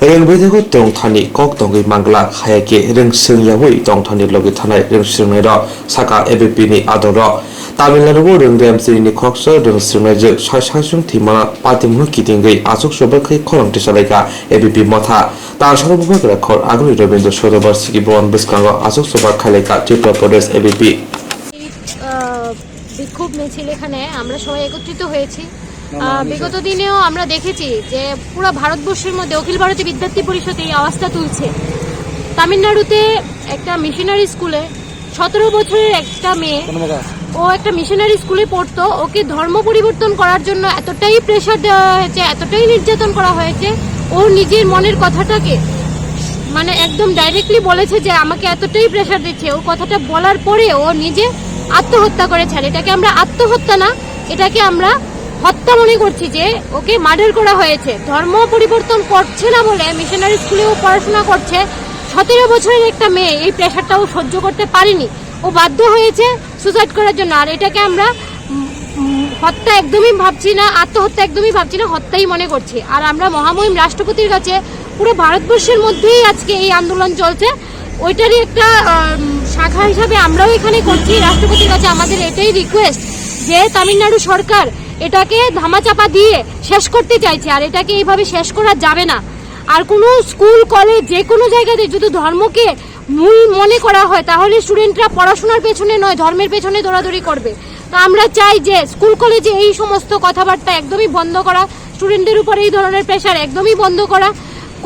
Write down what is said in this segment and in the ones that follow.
रोंबैदेगो दंथानि कक दंगै मांगला खायाके रोंसोंयावै दंथानि लगे थानाय रोंसोंनाय र साका एबिपिनि आदर तामिलनाडु रोंदेमसिनि खक्स रोंसोंनायजों सायसायसुं थिमा पातिमु किदिंगै आसुक सबखै खरंथि सालायगा एबिपि मथा तारसरबो ग्राखर आगुनि रबीन्द्र सरोवर सिगि बन बसकांग आसुक सबा खालायगा त्रिपुरा प्रदेश एबिपि বিক্ষোভ মিছিল এখানে আমরা সবাই একত্রিত হয়েছি। বিগত দিনেও আমরা দেখেছি যে পুরো ভারতবর্ষের মধ্যে অখিল ভারতীয় বিদ্যার্থী পরিষদ এই আওয়াজটা তুলছে। তামিলনাড়ুতে একটা মিশনারি স্কুলে 17 বছরের একটা মেয়ে, ও একটা মিশনারি স্কুলে পড়তো, ওকে ধর্ম পরিবর্তন করার জন্য এতটাই প্রেশার দেওয়া হয়েছে, এতটাই নির্যাতন করা হয়েছে। ও নিজের মনের কথাটাকে মানে একদম ডাইরেক্টলি বলেছে যে আমাকে এতটাই প্রেশার দিচ্ছে। ও কথাটা বলার পরে ও নিজে আত্মহত্যা করেছে। আর এটাকে আমরা আত্মহত্যা না, এটাকে আমরা হত্যা মনে করছি যে ওকে মার্ডার করা হয়েছে। ধর্ম পরিবর্তন করছে না বলে মিশনারি স্কুলেও পড়াশোনা করছে। 17 বছরের একটা মেয়ে এই প্রেশারটাও সহ্য করতে পারেনি, ও বাধ্য হয়েছে সুসাইড করার জন্য। আর এটাকে আমরা হত্যা একদমই ভাবছি না, আত্মহত্যা একদমই ভাবছি না, হত্যাই মনে করছি। আর আমরা মহামহিম রাষ্ট্রপতির কাছে পুরো ভারতবর্ষের মধ্যেই আজকে এই আন্দোলন চলছে, ওইটারই একটা শাখা হিসাবে আমরাও এখানে করছি। রাষ্ট্রপতির কাছে আমাদের এটাই রিকোয়েস্ট যে তামিলনাড়ু সরকার এটাকে ধামাচাপা দিয়ে শেষ করতে চাইছে, আর এটাকে এইভাবে শেষ করা যাবে না। আর কোনো স্কুল কলেজ যে কোনো জায়গাতে যদি ধর্মকে মূল মনে করা হয় তাহলে স্টুডেন্টরা পড়াশোনার পেছনে নয় ধর্মের পেছনে দৌড়াদৌড়ি করবে। তো আমরা চাই যে স্কুল কলেজে এই সমস্ত কথাবার্তা একদমই বন্ধ করা, স্টুডেন্টদের উপর এই ধরনের প্রেশার একদমই বন্ধ করা,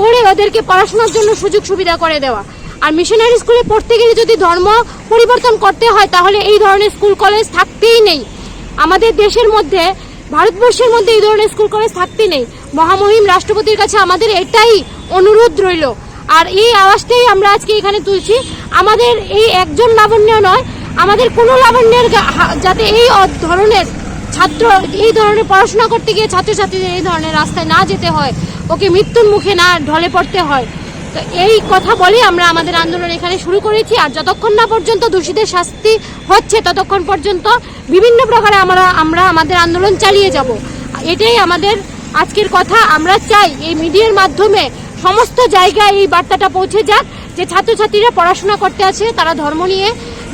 করে ওদেরকে পড়াশোনার জন্য সুযোগ সুবিধা করে দেওয়া। আর মিশনারি স্কুলে পড়তে গেলে যদি ধর্ম পরিবর্তন করতে হয় তাহলে এই ধরনের স্কুল কলেজ থাকতেই নেই। আমাদের দেশের মধ্যে ভারতবর্ষের মধ্যে এই ধরনের স্কুল কলেজ থাকতে নেই। মহামহিম রাষ্ট্রপতির কাছে আমাদের এটাই অনুরোধ রইল। আর এই আওয়াজটাই আমরা আজকে এখানে তুলছি। আমাদের এই একজন লাবণ্য নয়, আমাদের কোনো লাবণ্যের যাতে এই ধরনের ছাত্র এই ধরনের পড়াশোনা করতে গিয়ে ছাত্রছাত্রীদের এই ধরনের রাস্তায় না যেতে হয়, ওকে মৃত্যুর মুখে না ঢলে পড়তে হয়। তো এই কথা বলে আমরা আমাদের আন্দোলন এখানে শুরু করেছি। আর যতক্ষণ না পর্যন্ত দোষীদের শাস্তি হচ্ছে ততক্ষণ পর্যন্ত বিভিন্ন প্রকারে আমরা আমাদের আন্দোলন চালিয়ে যাব। এটাই আমাদের আজকের কথা। আমরা চাই এই মিডিয়ার মাধ্যমে সমস্ত জায়গায় এই বার্তাটা পৌঁছে যাক যে ছাত্রছাত্রীরা পড়াশোনা করতে আছে, তারা ধর্ম নিয়ে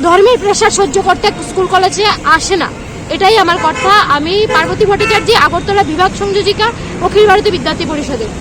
ধর্মের প্রেশার সহ্য করতে স্কুল কলেজে আসে না। এটাই আমার কথা। আমি পার্বতী ভট্টাচার্য, আগরতলা বিভাগ সংযোজিকা, অখিল ভারতীয় বিদ্যার্থী পরিষদের।